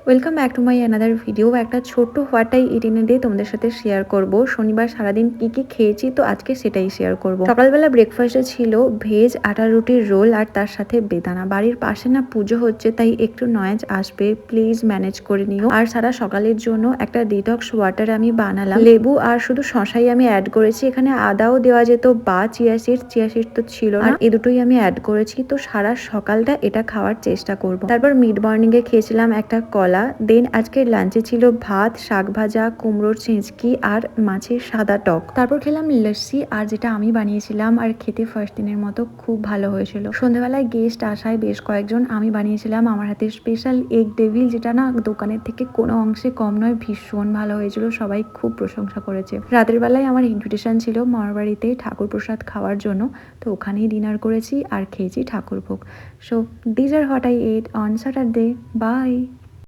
Welcome back to my another video. একটা ছোট্ট what I it in a day তোমাদের সাথে শেয়ার করব। শনিবার সারাদিন কি কি খেয়েছি তো আজকে সেটাই শেয়ার করব। সকালবেলা ব্রেকফাস্টে ছিল ভেজ আটা রুটির রোল আর তার সাথে বেদানা। বাড়ির পাশে না পুজো হচ্ছে, তাই একটু নয়েজ আসবে, প্লিজ ম্যানেজ করে নিও। আর সারা সকালের জন্য একটা ডিটক্স ওয়াটার আমি বানালাম, লেবু আর শুধু শশাই আমি অ্যাড করেছি। এখানে আদাও দেওয়া যেত বা চিয়া সিড তো ছিল না, আর এ দুটোই আমি অ্যাড করেছি। তো সারা সকালটা এটা খাওয়ার চেষ্টা করব। তারপর মিড মর্নিং এ খেয়েছিলাম একটা কলা। দেন আজকের লাঞ্চে ছিল ভাত, শাক ভাজা, কুমড়োর ছেঁচকি আর মাছের সাদা টক। তারপর খেলাম লস্যি, আর যেটা আমি বানিয়েছিলাম, আর খেতে ফার্স্ট দিনের মতো খুব ভালো হয়েছিল। সন্ধ্যাবেলায় গেস্ট আসায় বেশ কয়েকজন, আমি বানিয়েছিলাম আমার হাতের স্পেশাল এগ ডেভিল, যেটা না দোকানের থেকে কোনো অংশে কম নয়, ভীষণ ভালো হয়েছিল, সবাই খুব প্রশংসা করেছে। রাতের বেলায় আমার ইনভিটেশন ছিল মামার বাড়িতে ঠাকুর প্রসাদ খাওয়ার জন্য, তো ওখানেই ডিনার করেছি আর খেয়েছি ঠাকুর ভোগ। So this are what I ate on Saturday. By.